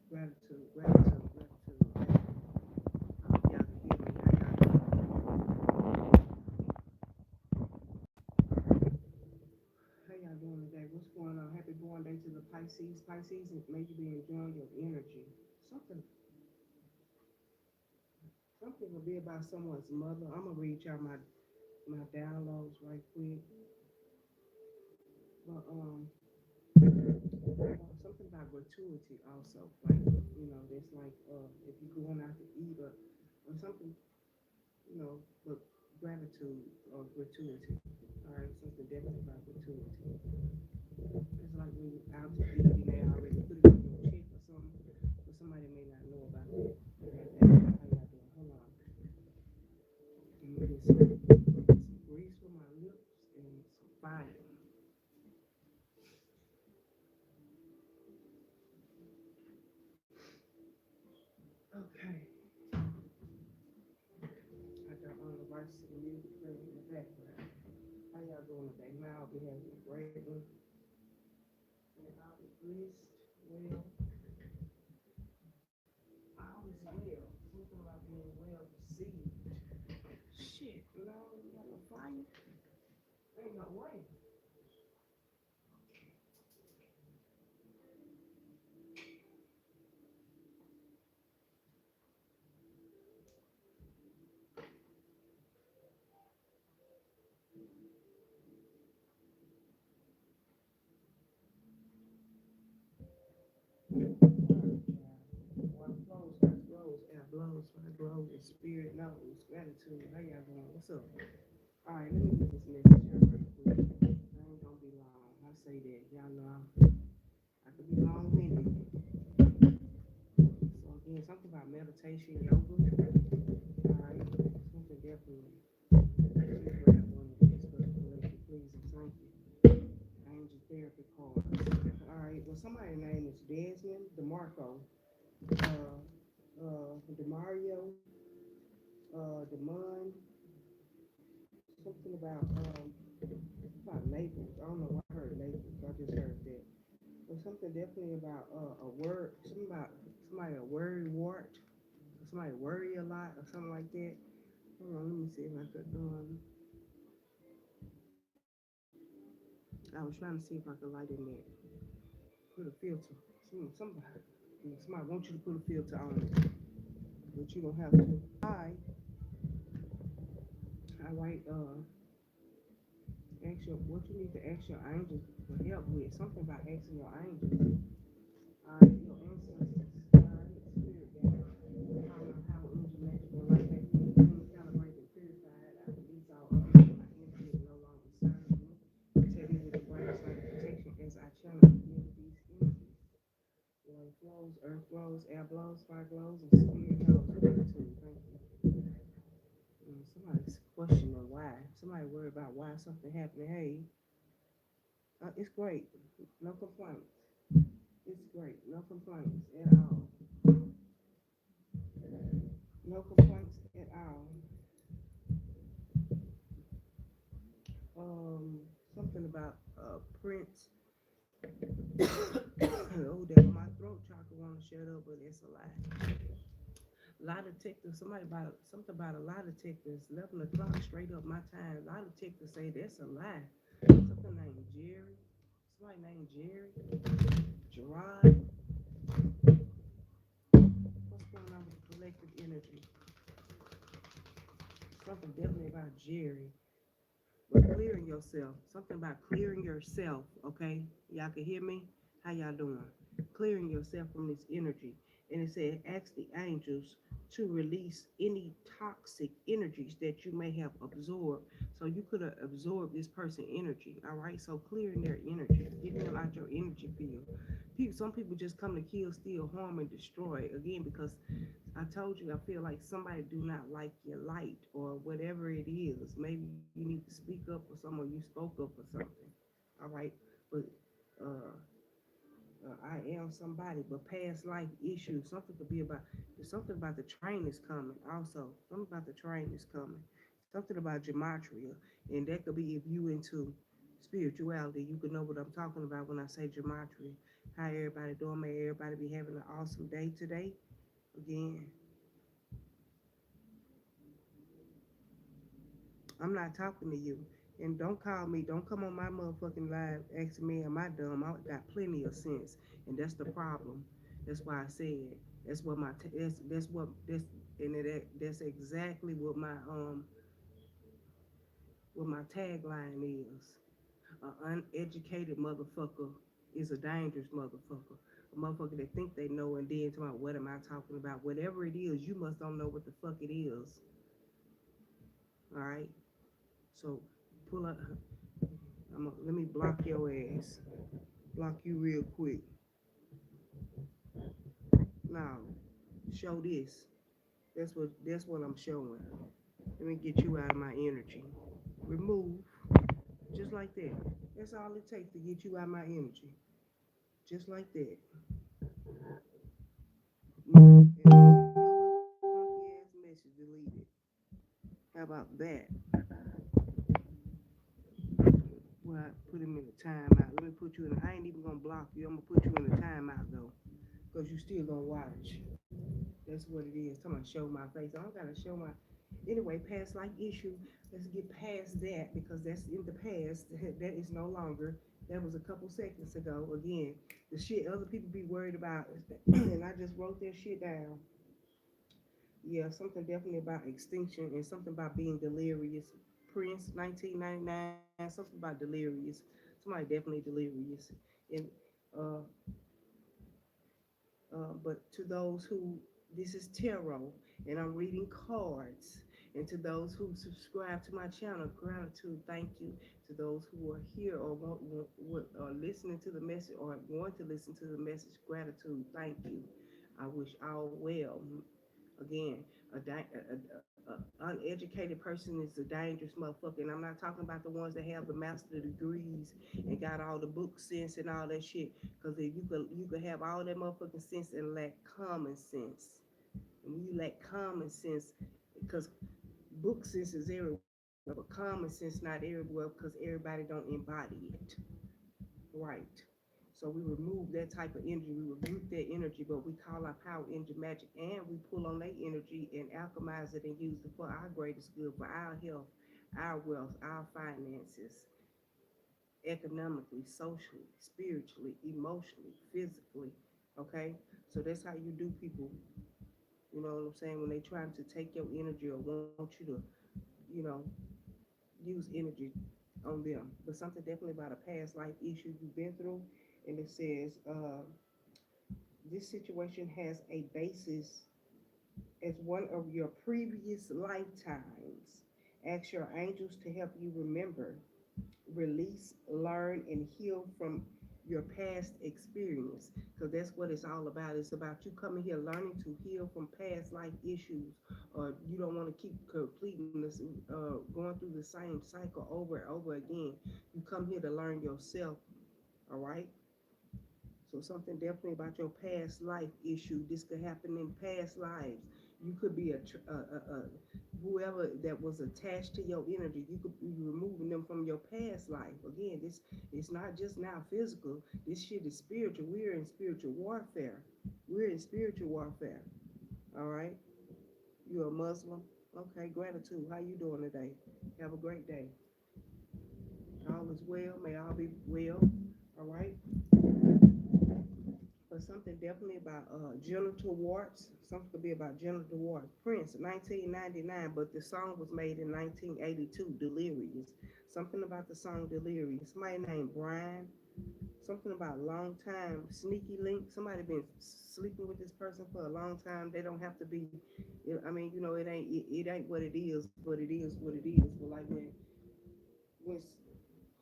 Gratitude, gratitude, gratitude. I hope y'all can hear me. How y'all doing today? What's going on? Happy born day to the Pisces. Pisces, and may you be enjoying your energy. Something, something will be about someone's mother. I'm gonna read y'all my downloads right quick. But something about gratuity also. Like there's like if you're going out to eat or something, but gratitude or gratuity. All right, something definitely about gratuity. It's like when you're out to eat, you may already put it on your check or something, but somebody may not know about that. How y'all doing? Hold on. Let me get some grease for my lips and some fire. Okay. I got on the varsity music playing in the background. How y'all doing today? Now I'll be having a great one. And I'll be blessed. Well, all is well. Something about being well received. Shit, no, you got no fire? Ain't no way. Water flows, earth grows, air blows, fire glows, and spirit knows. Gratitude. How y'all doing? What's up? All right, let me get this message here real quick. I ain't gonna be long. I say that. Y'all know I could be long winded. So again, something about meditation, yoga. All right, something definitely. Just grab one of these for please and thank you. Angel therapy cards. All right. Well, somebody's name is Desmond DeMarco, DeMario, Demond. Something about labels. I don't know why I heard labels. I just heard that. But something definitely about a word. Something about somebody a worry wart. Somebody worry a lot or something like that. Hold on. Let me see if I could. I was trying to see if I could light in there. Put a filter. Somebody wants you to put a filter on it, but you don't have to. I write ask your what you need to ask your angels for help with. Something about asking your angels. All right, your ancestors. All right, spirit guide. I don't know how angel magic will like that. Calibrated and purified. I release all of my energy that no longer serves me. Protect me with the brightest light of protection as I channel into these energies. Water flows, earth flows, air blows, fire glows, and spirit knows. Gratitude. Thank you. Somebody's questioning why. Somebody worried about why something happened. Hey, it's great. No complaints. It's great. No complaints at all. No complaints at all. Something about Prince. Oh, that my throat chakra want to shut up, but it's a lie. Lie detectors. Somebody about something about a lie detectors. 11 o'clock straight up my time. Lie detectors say that's a lie. Something named Jerry. Somebody named Jerry. Gerard. What's going on with the collective energy? Something definitely about Jerry. But clearing yourself. Something about clearing yourself. Okay, y'all can hear me. How y'all doing? Clearing yourself from this energy. And it said, ask the angels to release any toxic energies that you may have absorbed. So you could have absorbed this person's energy. All right. So clearing their energy, getting them out your energy field. Some people just come to kill, steal, harm, and destroy. Again, because I told you, I feel like somebody do not like your light or whatever it is. Maybe you need to speak up for someone, you spoke up for something. All right. But uh, I am somebody, but past life issues. Something could be about. There's something about the train is coming. Also, something about the train is coming. Something about gematria, and that could be if you into spirituality. You could know what I'm talking about when I say gematria. How everybody doing? May everybody be having an awesome day today. Again, I'm not talking to you. And don't call me. Don't come on my motherfucking live asking me am I dumb. I got plenty of sense. And that's the problem. That's why I said that's what my that's what that's and that's exactly what my tagline is. An uneducated motherfucker is a dangerous motherfucker. A motherfucker that think they know and then talking about what am I talking about? Whatever it is, you must don't know what the fuck it is. All right. So pull up. Let me block your ass. Block you real quick. Now, show this. That's what I'm showing. Let me get you out of my energy. Remove, just like that. That's all it takes to get you out of my energy. Just like that. And funky ass message deleted. How about that? Well, I put him in a timeout. Let me put you in. I ain't even gonna block you. I'm gonna put you in a timeout though, cause you still gonna watch. That's what it is. Talking about show my face. I don't gotta show my. Anyway, past life issue. Let's get past that because that's in the past. That is no longer. That was a couple seconds ago. Again, the shit other people be worried about, and I just wrote that shit down. Yeah, something definitely about extinction and something about being delirious. Prince, 1999, something about delirious. Somebody definitely delirious. And uh, but to those who, this is tarot, and I'm reading cards. And to those who subscribe to my channel, gratitude, thank you. To those who are here or are listening to the message or want to listen to the message, gratitude, thank you. I wish all well. Again, uneducated person is a dangerous motherfucker. And I'm not talking about the ones that have the master degrees and got all the book sense and all that shit. Because if you could have all that motherfucking sense and lack common sense. And when you lack common sense, because book sense is everywhere, but common sense not everywhere because everybody don't embody it. Right. So we remove that type of energy, we rebuke that energy, but we call our power energy magic and we pull on that energy and alchemize it and use it for our greatest good, for our health, our wealth, our finances, economically, socially, spiritually, emotionally, physically. Okay? So that's how you do people, you know what I'm saying, when they trying to take your energy or want you to, you know, use energy on them. But something definitely about a past life issue you've been through. And it says, this situation has a basis as one of your previous lifetimes. Ask your angels to help you remember, release, learn, and heal from your past experience. Because that's what it's all about. It's about you coming here learning to heal from past life issues, or you don't want to keep completing this, going through the same cycle over and over again. You come here to learn yourself. All right. So something definitely about your past life issue. This could happen in past lives. You could be whoever that was attached to your energy. You could be removing them from your past life. Again, this it's not just now physical. This shit is spiritual. We're in spiritual warfare. We're in spiritual warfare. All right. You're a Muslim. Okay. Gratitude. How you doing today? Have a great day. All is well. May all be well. All right. But something definitely about genital warts. Something could be about genital warts. Prince, 1999, but the song was made in 1982. Delirious. Something about the song Delirious. Somebody named Brian. Something about long time. Sneaky link. Somebody been sleeping with this person for a long time. They don't have to be. I mean, you know, it ain't what it is, but it is what it is. But like when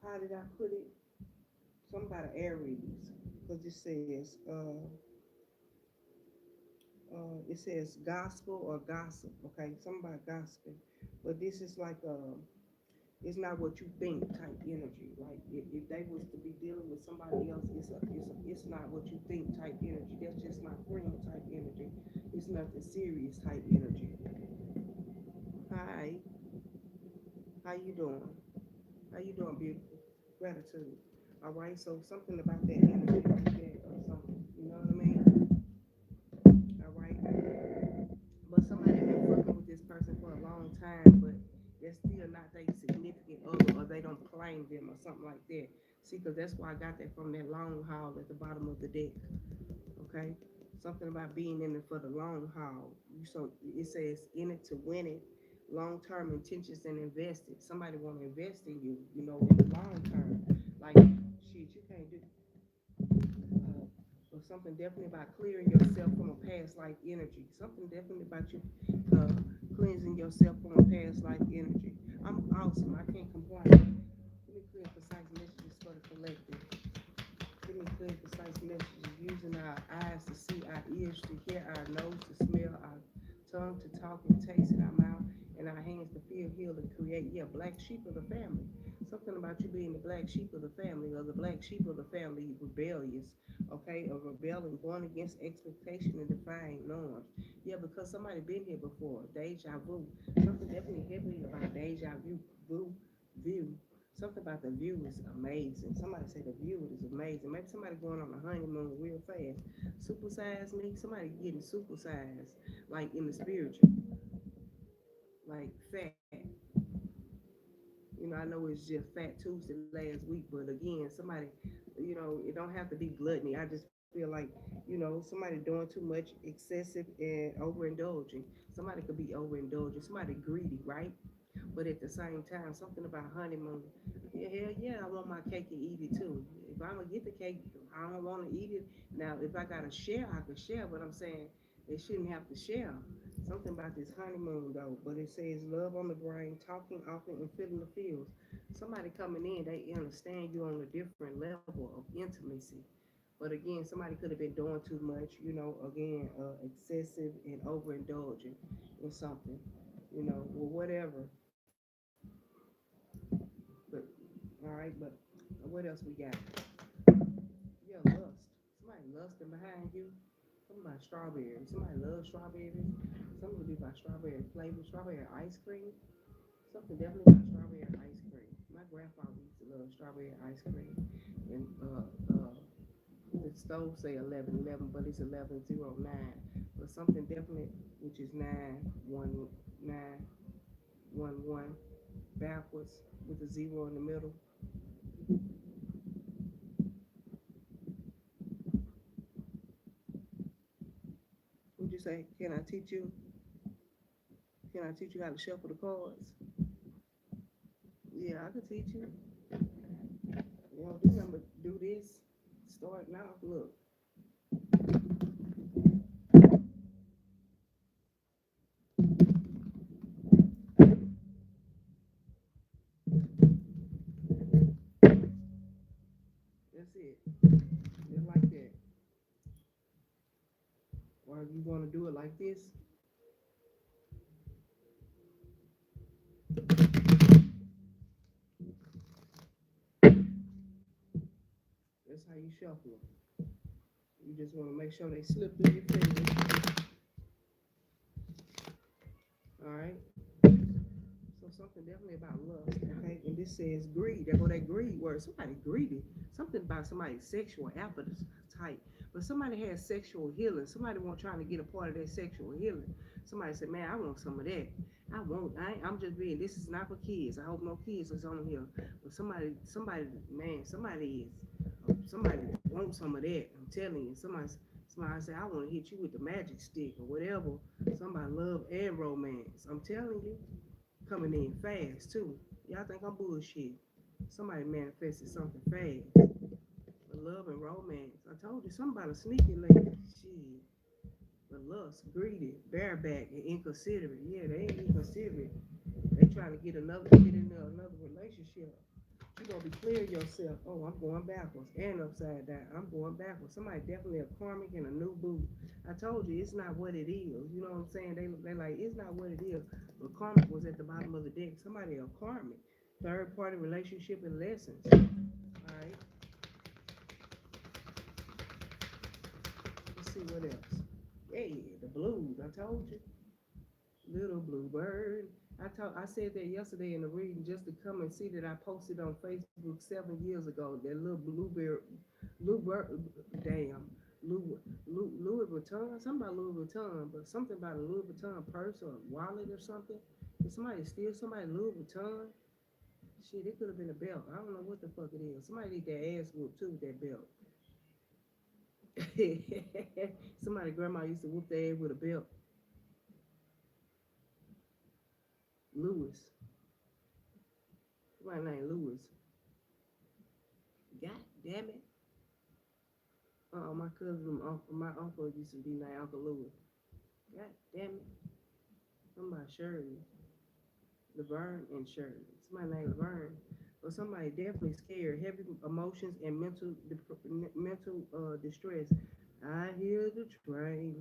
how did I put it? Something about Aries, because it says gospel or gossip. Okay, something about gossiping, but this is like it's not what you think type energy. Like if they was to be dealing with somebody else, it's not what you think type energy. That's just my friend type energy. It's nothing serious type energy. Hi, how you doing? How you doing, beautiful? Gratitude. All right, so something about that energy like that or something. You know what I mean? All right. But somebody been fucking with this person for a long time, but they're still not their significant other, or they don't claim them, or something like that. See, because that's why I got that from that long haul at the bottom of the deck. Okay, something about being in it for the long haul. So it says in it to win it, long term intentions and invested. Somebody want to invest in you, you know, in the long term. Like shit, you can't do or something definitely about clearing yourself from a past life energy. Something definitely about you uh, cleansing yourself from a past life energy. I'm awesome. I can't complain. Give me clear, precise messages for the collective. Give me clear, precise messages using our eyes to see, our ears to hear, our nose to smell, our tongue to talk and taste in our mouth, and our hands to feel, heal, and create. Yeah, black sheep of the family. Something about you being the black sheep of the family, or the black sheep of the family, rebellious, okay, or rebelling, going against expectation and defying norms. Yeah, because somebody been here before. Deja vu. Something definitely heavy about deja view. Something about the view is amazing. Somebody said the view is amazing. Maybe somebody going on a honeymoon real fast. Supersize me. Somebody getting supersized, like in the spiritual, like fat. You know, I know it's just Fat Tuesday last week, but again, somebody, you know, it don't have to be gluttony. I just feel like, you know, somebody doing too much, excessive and overindulging. Somebody could be overindulging. Somebody greedy, right? But at the same time, something about honeymoon. Yeah, hell yeah, I want my cake and eat it too. If I'm gonna get the cake, I don't want to eat it. Now, if I gotta share, I can share. But I'm saying they shouldn't have to share. Something about this honeymoon though. But it says love on the brain, talking often, and feeling the feels. Somebody coming in, they understand you on a different level of intimacy. But again, somebody could have been doing too much, you know, again, excessive and overindulging in something, you know, or whatever. But all right, but what else we got? Yeah, lust. Somebody lusting behind you. Something about strawberries. Somebody loves strawberries. Something would be about strawberry flavor, strawberry ice cream. Something definitely about strawberry ice cream. My grandfather used to love strawberry ice cream. And the stove say 1111, but it's 1109. But something definitely, which is 911 backwards with a zero in the middle. Would you say, can I teach you? Can I teach you how to shuffle the cards? Yeah, I could teach you. You know, do number, do this. Start now. Look, that's it. Just like that. Or if you want to do it like this, that's how you shuffle them. You just want to make sure they slip through your fingers. All right. So something definitely about lust. Okay. And this says greed. There go that greed word. Somebody greedy. Something about somebody's sexual appetite. But somebody has sexual healing. Somebody want trying to get a part of that sexual healing. Somebody said, "Man, I want some of that. I won't. I'm just being. This is not for kids. I hope no kids is on here. But man, somebody wants some of that. I'm telling you. Somebody say, I want to hit you with the magic stick or whatever. Somebody love and romance. I'm telling you, coming in fast too. Y'all think I'm bullshit. Somebody manifested something fast. But love and romance. I told you somebody sneaky lady. Shit. But lust, greedy, bareback, and inconsiderate. Yeah, they ain't inconsiderate. They trying to get into another relationship. You gonna be clear yourself. Oh, I'm going backwards and upside down. I'm going backwards. Somebody definitely a karmic and a new boo. I told you it's not what it is. You know what I'm saying? They like it's not what it is. But karmic was at the bottom of the deck. Somebody a karmic. Third party relationship and lessons. All right. Let's see what else. Hey, the blues. I told you. Little blue bird. I said that yesterday in the reading just to come and see that I posted on Facebook 7 years ago. That little blueberry, damn, Louis Vuitton, something about Louis Vuitton, but something about a Louis Vuitton purse or wallet or something. Did somebody steal somebody Louis Vuitton? Shit, it could have been a belt. I don't know what the fuck it is. Somebody need their ass whooped too with that belt. Somebody grandma used to whoop their ass with a belt. Louis. Somebody named Louis. God damn it. My cousin, my uncle used to be named Uncle Louis. God damn it. Somebody Shirley. Laverne and Shirley. Somebody named Laverne. But somebody definitely scared, heavy emotions and mental distress. I hear the train,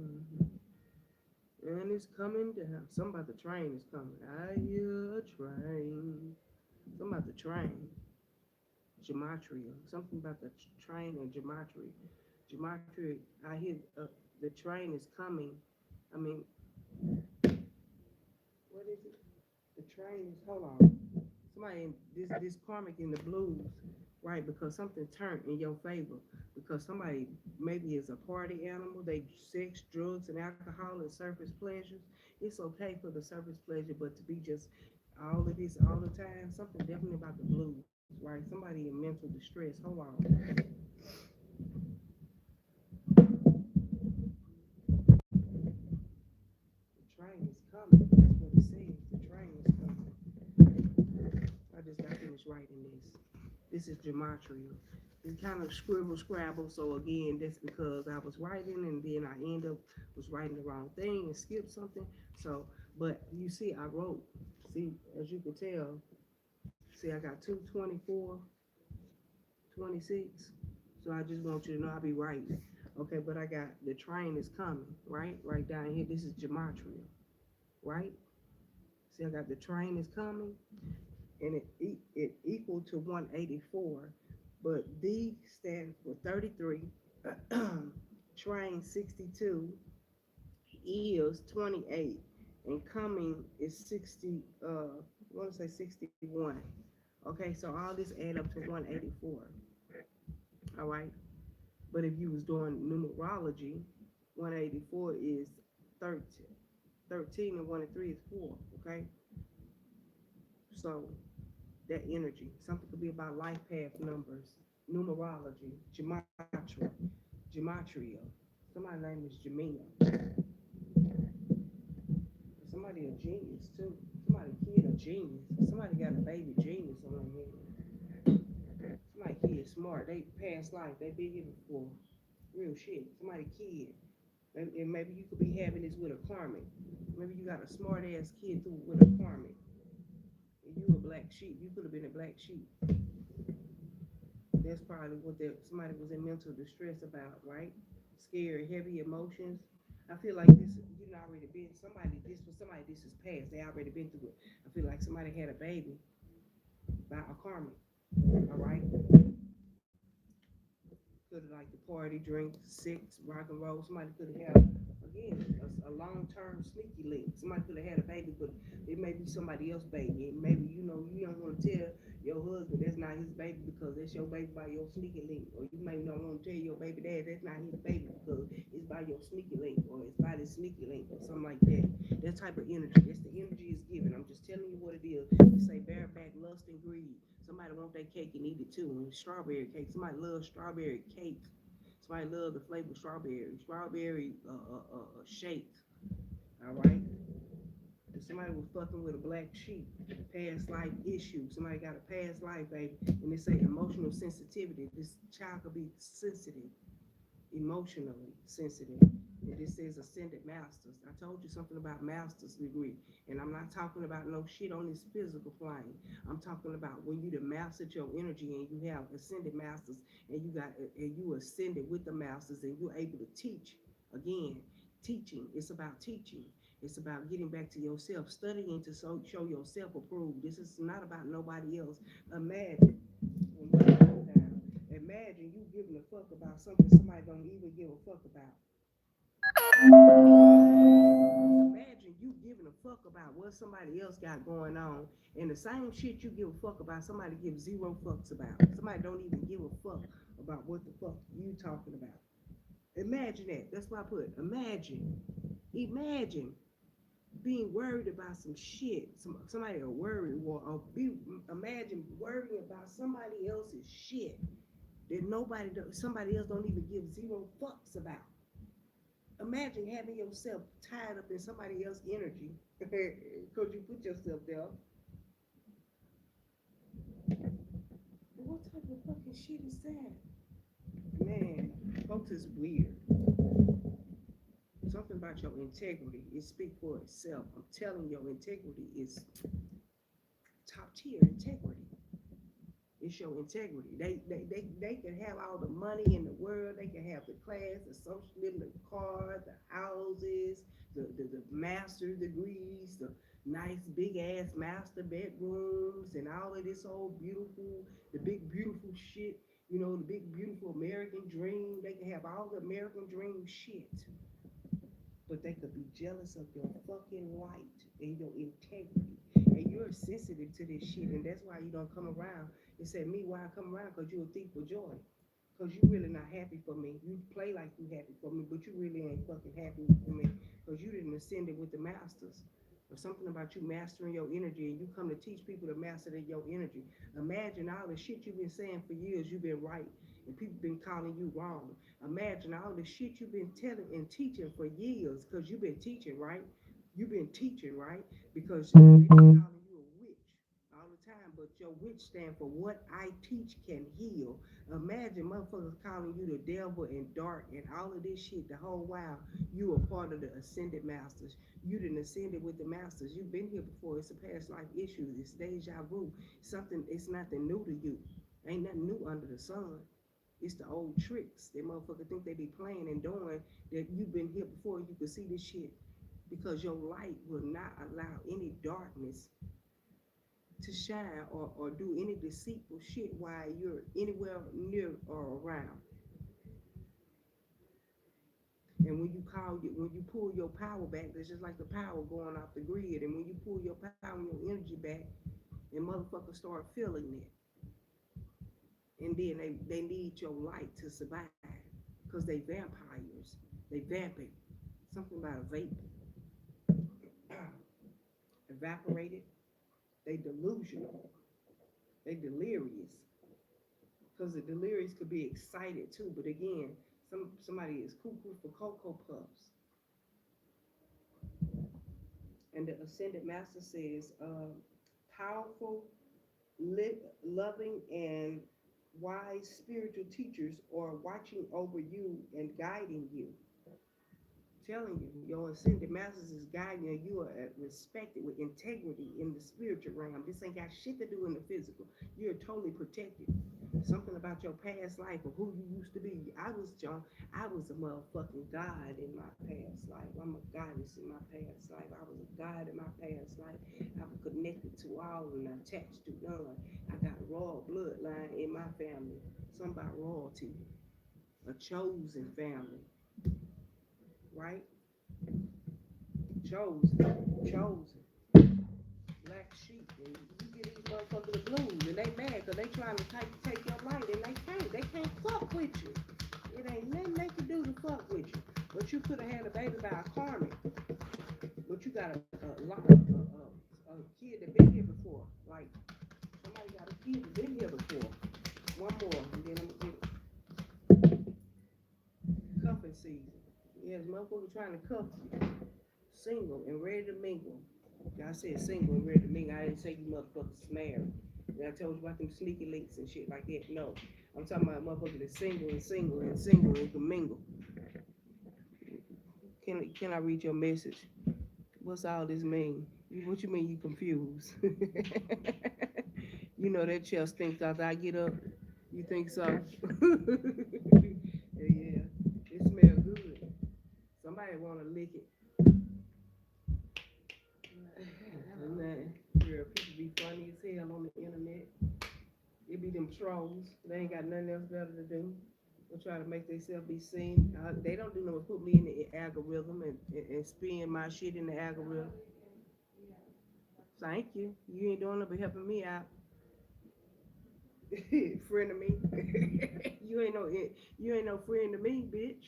and it's coming down. Something about the train is coming. I hear a train. Something about the train. Gematria. Something about the train and gematria. Gematria. I hear the train is coming. I mean, what is it? The train is. Hold on. Somebody this karmic in the blues, right? Because something turned in your favor. Because somebody maybe is a party animal, they sex, drugs, and alcohol and surface pleasures. It's okay for the surface pleasure, but to be just all of this all the time, something definitely about the blues, right? Somebody in mental distress. Hold on. The train is coming. That's what it says. The train is coming. I just got finished writing this. This is gematria. It's kind of scribble scrabble. So again, that's because I was writing and then I end up was writing the wrong thing and skipped something. So, but you see, I wrote. See, as you can tell, see, I got 224, 26. So I just want you to know I'll be writing. Okay, but I got the train is coming, right? Right down here. This is gematria, right? See, I got the train is coming, and it equal to 184, but D stands for 33, train 62, is 28, and coming is 60. I want to say 61. Okay, so all this add up to 184. All right, but if you was doing numerology, 184 is 13. 13 and 1 and 3 is 4. Okay, so that energy. Something could be about life path numbers, numerology, gematria. Somebody's name is Jamina. Somebody a genius too. Somebody kid a genius. Somebody got a baby genius on their head. Somebody kid smart. They past life. They been here before. Real shit. Somebody kid. And maybe you could be having this with a karmic. Maybe you got a smart ass kid through with a karmic. And you a black sheep. You could have been a black sheep. That's probably what somebody was in mental distress about, right? Scared, heavy emotions. I feel like this, you know, already been somebody. This was somebody. This is past. They already been through it. I feel like somebody had a baby by a karmic. All right, could have like the party, drink, sex, rock and roll. Somebody could have had again a long term sneaky link. Somebody could have had a baby, but it may be somebody else's baby. And maybe you know you don't want to tell your husband that's not his baby because that's your baby by your sneaky link, or you may not want to tell your baby dad that's not his baby because it's by your sneaky link, or it's by the sneaky link, or something like that. That type of energy. That's the energy is given. I'm just telling you what it is. You say bareback lust and greed. Somebody want that cake and eat it too. And strawberry cake. Somebody loves strawberry cake. Somebody loves the flavor of strawberry. Strawberry shake. All right. If somebody was fucking with a black sheep, past life issue. Somebody got a past life, baby, and they say emotional sensitivity. This child could be sensitive, emotionally sensitive. And this says ascended masters. I told you something about master's degree, and I'm not talking about no shit on this physical plane. I'm talking about when you the mastered your energy and you have ascended masters, and you ascended with the masters, and you're able to teach again. Teaching. It's about teaching. It's about getting back to yourself, studying to show yourself approved. This is not about nobody else. Imagine. Imagine you giving a fuck about something somebody don't even give a fuck about. Imagine you giving giving a fuck about what somebody else got going on. And the same shit you give a fuck about, somebody gives zero fucks about. Somebody don't even give a fuck about what the fuck you talking about. Imagine that. That's why I put imagine. Imagine being worried about some shit. Somebody will worry or imagine worrying about somebody else's shit that somebody else don't even give zero fucks about. Imagine having yourself tied up in somebody else's energy because you put yourself there. What type of fucking shit is that? Man, folks is weird. Something about your integrity. It speaks for itself. I'm telling you, your integrity is top tier integrity. It's your integrity. They can have all the money in the world. They can have the class, the social living, the cars, the houses, the master's degrees, the nice big ass master bedrooms, and all of this old beautiful, the big beautiful shit. You know, the big beautiful American dream. They can have all the American dream shit, but they could be jealous of your fucking light and your integrity. And you're sensitive to this shit, and that's why you don't come around. It said, me, why I come around? Because you're a thief for joy. Because you really not happy for me. You play like you happy for me, but you really ain't fucking happy for me. Because you didn't ascend it with the masters. Or something about you mastering your energy, and you come to teach people to master your energy. Imagine all the shit you've been saying for years, you've been right, and people been calling you wrong. Imagine all the shit you've been telling and teaching for years, because you've been teaching, right? You've been teaching, right? Because they've been calling you a witch all the time, but your witch stand for what I teach can heal. Imagine motherfuckers calling you the devil and dark and all of this shit the whole while you are part of the ascended masters. You didn't ascend it with the masters. You've been here before. It's a past life issue. It's deja vu. Something, it's nothing new to you. Ain't nothing new under the sun. It's the old tricks that motherfucker think they be playing and doing, that you've been here before. You can see this shit because your light will not allow any darkness to shine or do any deceitful shit while you're anywhere near or around. And when you pull your power back, it's just like the power going off the grid. And when you pull your power and your energy back, and motherfuckers start feeling it, and then they need your light to survive, because they vampires, they vamping. Something about a vape, evaporated. They delusional, they delirious, because the delirious could be excited too. But again, somebody is cuckoo for cocoa puffs. And the ascended master says, powerful, loving, and wise spiritual teachers are watching over you and guiding you. Telling you, your ascended masters is guiding you. You are respected with integrity in the spiritual realm. This ain't got shit to do in the physical. You're totally protected. Something about your past life or who you used to be. I was a motherfucking god in my past life. I'm a goddess in my past life. I was a god in my past life. I was connected to all and attached to none. I got a royal bloodline in my family. Something about royalty. A chosen family. Right? Chosen. Black sheep. And you get these motherfuckers the blues, and they mad because they trying to take your light, and they can't fuck with you. It ain't nothing they can do to fuck with you. But you could have had a baby by a karmic, but you got a kid that been here before. Like, somebody got a kid that been here before. One more, and then I'm gonna get cuffing season. Yeah, this motherfucker trying to cuff you. Single and ready to mingle. I said single and ready to mingle. I didn't say you motherfuckers married. And I told you about them sneaky links and shit like that. No. I'm talking about motherfuckers that's single and single and single and can mingle. Can I read your message? What's all this mean? What you mean you confused? You know that chest stinks after I get up. You think so? Yeah, it smells good. Somebody wanna lick it. Man, girl, people be funny as hell on the internet. It be them trolls. They ain't got nothing else better to do. They try to make themselves be seen. They don't do no put me in the algorithm and spin my shit in the algorithm. Thank you. You ain't doing it but helping me out. Friend of me. You ain't no friend to me, bitch.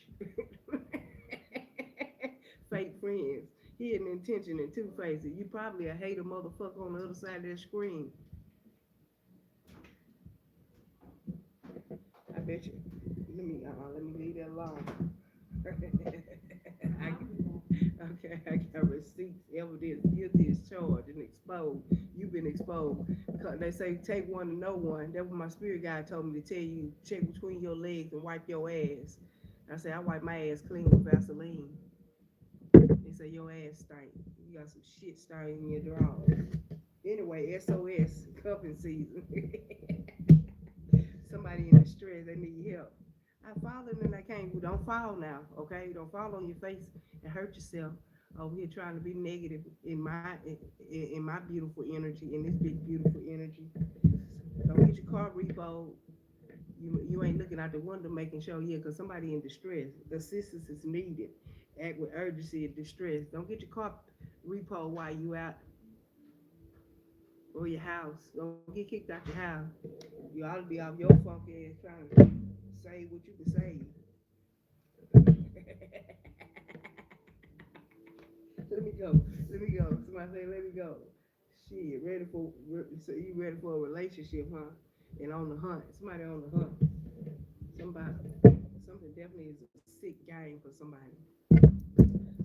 Fake friends. Hidden intention and two faces. You probably a hater motherfucker on the other side of that screen. I bet you. Let me leave that alone. I, okay, I got receipts, evidence, guilty as charged and exposed. You've been exposed. They say take one to know one. That's what my spirit guide told me to tell you. Check between your legs and wipe your ass. I say I wipe my ass clean with Vaseline. They say your ass stink. You got some shit starting in your drawers. Anyway, SOS cuffing season. Somebody in distress, they need help. I fallen and I came. Don't fall now, okay? Don't fall on your face and hurt yourself over here trying to be negative in my beautiful energy, in this big beautiful energy. Don't get your car repoed. You ain't looking out the window making sure, yeah, because somebody in distress. Assistance is needed. Act with urgency and distress. Don't get your car repoed while you out or your house. Don't get kicked out your house. You ought to be off your funky ass trying to save what you can save. Let me go. Let me go. Somebody say, let me go. Shit, so you ready for a relationship, huh? And on the hunt. Somebody on the hunt. Somebody, something definitely is a sick game for somebody.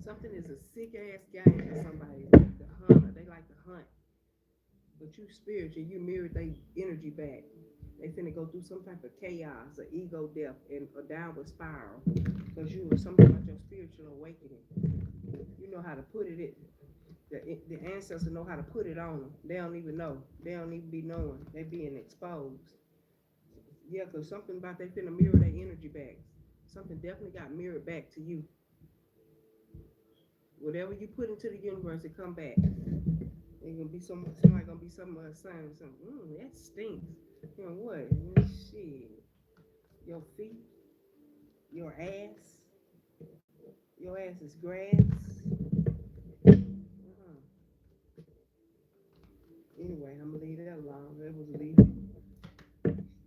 Something is a sick ass game for somebody. The hunter, they like to hunt. But you spiritual, you mirror their energy back. They finna go through some type of chaos, an ego death, and a downward spiral. Because you were something about your spiritual awakening. You know how to put it in. The ancestors know how to put it on them. They don't even know. They don't even be knowing. They being exposed. Yeah, because something about they finna mirror their energy back. Something definitely got mirrored back to you. Whatever you put into the universe, it come back. There's gonna be somebody gonna be some sign something. That stinks. You know what? Shit. Your feet, your ass, your ass is grass. Anyway, I'm gonna leave that alone. That was leaving.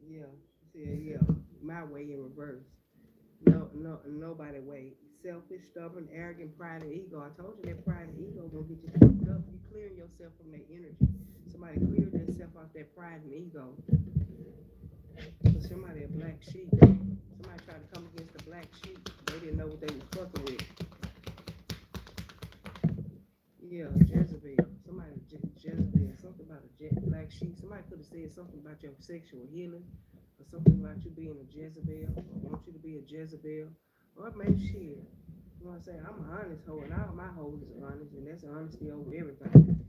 Yeah, yeah. My way in reverse. Nobody way. Selfish, stubborn, arrogant, pride, and ego. I told you that pride and ego gonna get you fucked up. You clearing yourself from that energy. Somebody cleared themselves off that pride and ego. So somebody a black sheep. Somebody tried to come against the black sheep. They didn't know what they was fucking with. Yeah, Jezebel. Somebody Jezebel. Something about a black sheep. Somebody could have said something about your sexual healing, or something about you being a Jezebel, or want you to be a Jezebel, or maybe shit. You know what I'm saying? I'm an honest hoe, and all my hoes is honest, and that's honesty over everything.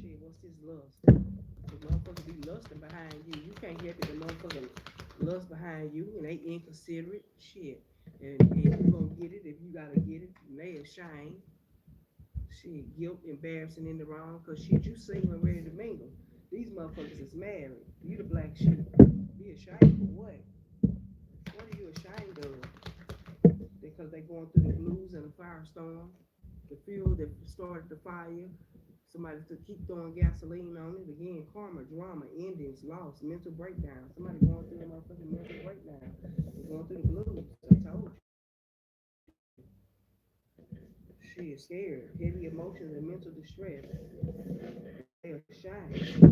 Shit, what's this lust? The motherfucker be lusting behind you. You can't help it. The motherfucker lust behind you, and they inconsiderate. Shit. And you gonna get it if you gotta get it. And they ashamed. Shit, guilt, embarrassing in the wrong, because shit, you single and ready to mingle. These motherfuckers is married. You the black sheep. Be ashamed for what? What are you ashamed of? Because they going through the blues and the firestorm, the fuel that started the fire. Somebody to keep throwing gasoline on it. Again, karma, drama, endings, loss, mental breakdown. Somebody going through a motherfucking mental breakdown. They're going through the blues. I told you. She is scared, heavy emotions and mental distress. They are ashamed, guilt,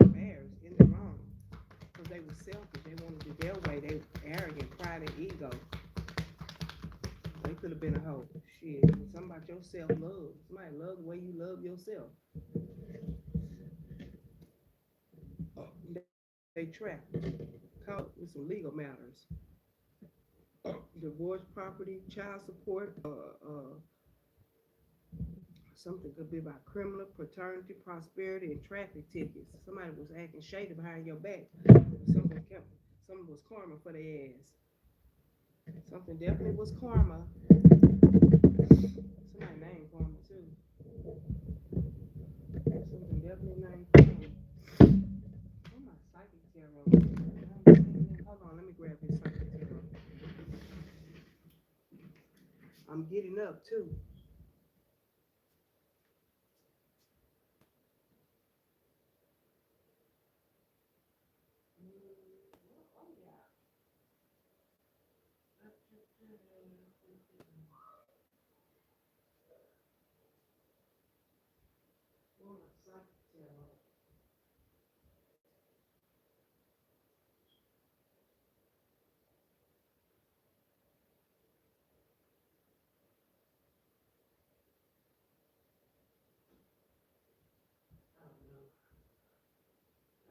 embarrassed, in the wrong. Because they were selfish. They wanted to their way. They were arrogant, pride, and ego. They could have been a hoe. Shit. Something about your self-love. Somebody love the way you love yourself. They trapped, caught with some legal matters. Divorce, property, child support, something could be about criminal, paternity, prosperity, and traffic tickets. Somebody was acting shady behind your back. Something was karma for their ass. Something definitely was karma. Somebody named karma too. Something definitely named karma. Oh, my psychic tarot. Hold on, let me grab this psychic tarot. I'm getting up too.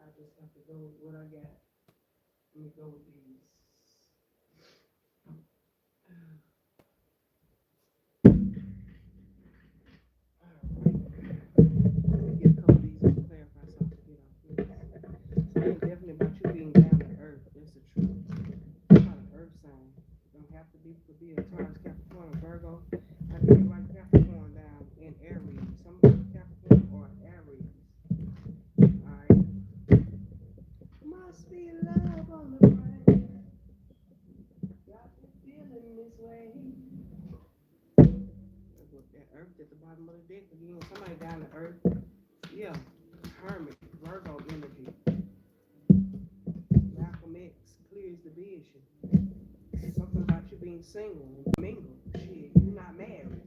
I just have to go with what I got. Let me go with these. Let me get a couple of these to clarify so I can get off this. Something definitely about you being down to earth. That's the truth. It's not an earth sign. It don't have to be, could be a Taurus, Capricorn, or Virgo. I think you write Capricorn down in Aries. Some Capricorn or Aries. Alright. Must be love on the brain. Got me feeling this way. With that earth at the bottom of the deck again. Somebody down to earth. Yeah. Hermit. Virgo energy. Malcolm X clears the vision. Something about you being single and mingle. Shit, you're not married.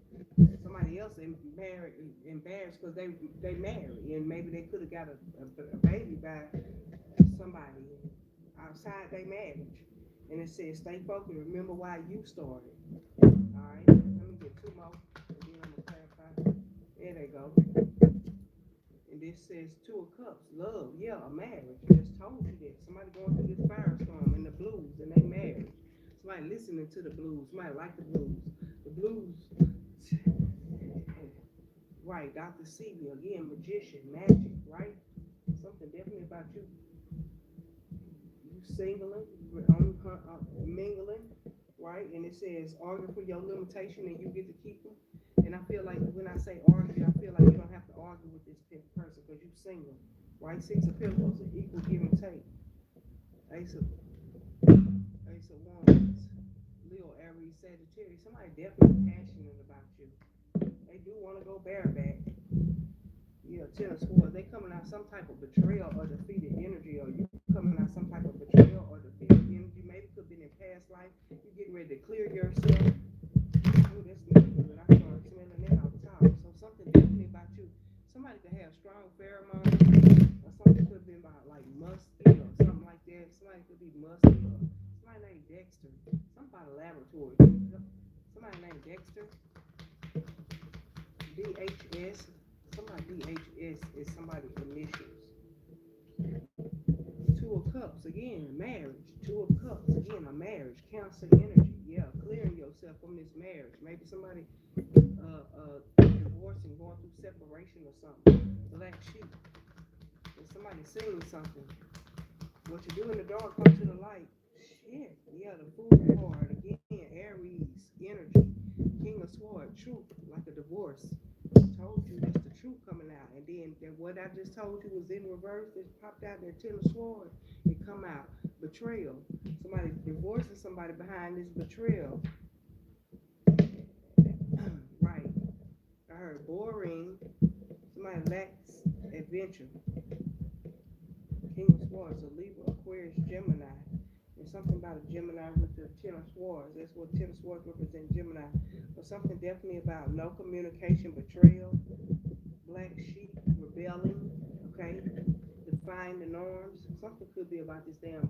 Somebody else married, embarrassed because they married, and maybe they could have got a baby by somebody outside their marriage. And it says, stay focused. Remember why you started. All right. Let me get two more, and then I'm gonna clarify. There they go. And this says Two of Cups, love, yeah, a marriage. Just told you that. Somebody going through this firestorm and the blues and they married. Somebody listening to the blues. Somebody like the blues. The blues. Right, Dr. Seeley, again, magician, magic, right? Something definitely about you. You singling, mingling, right? And it says argue for your limitation and you get to keep them. And I feel like when I say argue, I feel like you don't have to argue with this person because you're single, right? Six of Pentacles, an equal give and take. Ace of Wands, Leo, Aries, Sagittarius. Somebody definitely passionate about you. They do want to go bareback. Yeah, Ten of Swords. They coming out some type of betrayal or defeated energy, or you coming out some type of betrayal or defeated energy. Maybe could have been in past life. You getting ready to clear yourself. Oh, that's not good. I started smelling that off the top. So something definitely about you. Somebody could have strong pheromones, or something could have been about like musty or something like that. Somebody could be musty or somebody named Dexter. Something about a laboratory. Somebody named Dexter. DHS. Somebody DHS is somebody's initials. Two of Cups, again, marriage. Two of Cups, again, a marriage. Cancer energy, yeah, clearing yourself from this marriage. Maybe somebody divorcing, going through separation or something. Black sheep. And somebody singing something. What you do in the dark comes to the light. Shit, yeah, the Fool card, again, Aries, energy. King of Swords, truth, like a divorce. Told you that's the truth coming out, and then what I just told you was in reverse. It popped out that Ten of Swords. It come out betrayal. Somebody divorcing somebody behind this betrayal. Right. I heard boring. Somebody lacks adventure. King of Swords, a Libra, Aquarius, Gemini. There's something about a Gemini with the Ten of Swords. That's what Ten of Swords represents, Gemini. But something definitely about no communication, betrayal, black sheep, rebelling, okay? Defying the norms. Something could be about this damn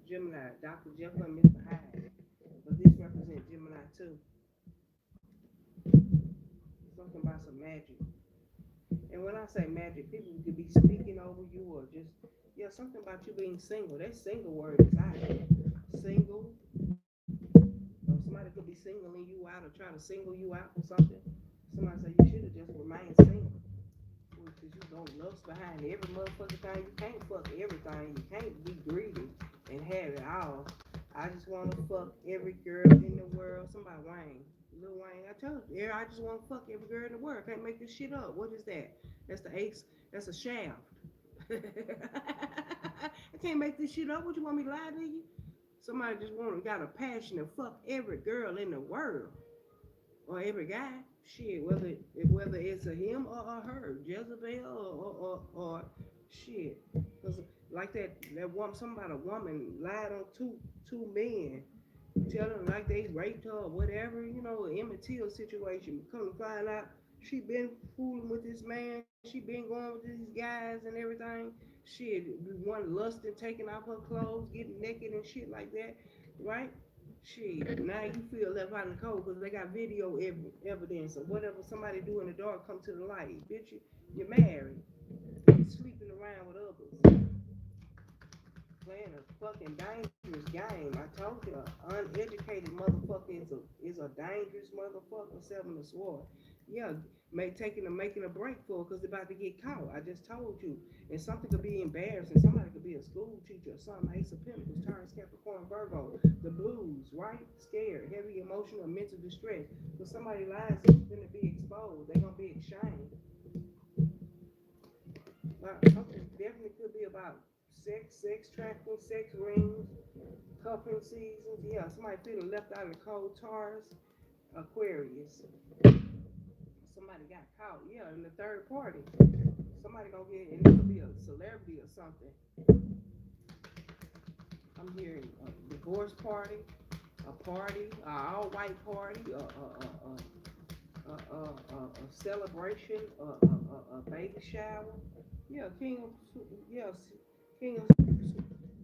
Gemini, Dr. Jekyll and Mr. Hyde. But this represents Gemini too. Something about some magic. And when I say magic, people could be speaking over you or just, yeah, something about you being single. That single word is out there. Single. Or somebody could be singling you out or trying to single you out for something. Somebody say you should have just remained single. Because you don't lust behind every motherfucking thing. You can't fuck everything. You can't be greedy and have it all. I just want to fuck every girl in the world. Somebody Wayne. Lil Wayne, I told you, I just want to fuck every girl in the world. Can't make this shit up. What is that? That's the ace. That's a shaft. I can't make this shit up. What you want me to lie to you? Somebody just got a passion to fuck every girl in the world. Or every guy. Shit, whether it's a him or a her. Jezebel or shit. Cause like that woman, somebody, a woman lied on two men. Tell them like they raped her or whatever, Emmett Till situation. Come to find out, she been fooling with this man. She been going with these guys and everything. Shit, one lusting, taking off her clothes, getting naked and shit like that, right? Shit, now you feel left out in the cold because they got video evidence or whatever somebody do in the dark come to the light. Bitch, you're married. You're sleeping around with others. Playing a fucking dangerous game. I told you, uneducated motherfucker is a dangerous motherfucker. Seven of Swords. Yeah, making a break for because they're about to get caught. I just told you, and something could be embarrassing. Somebody could be a school teacher or something. Ace of Pentacles, Taurus, Capricorn, Virgo. The blues, right? Scared, heavy emotional, mental distress. Because somebody lies is gonna be exposed. They're gonna be ashamed. Something definitely could be about sex trafficking, sex rings, cuffing seasons. Yeah, somebody feeling left out in the cold. Taurus, Aquarius. Somebody got caught. Yeah, in the third party. Somebody gonna get, and it could be a celebrity or something. I'm hearing a divorce party, all white party, a celebration, a baby shower. Yeah, yeah, king of,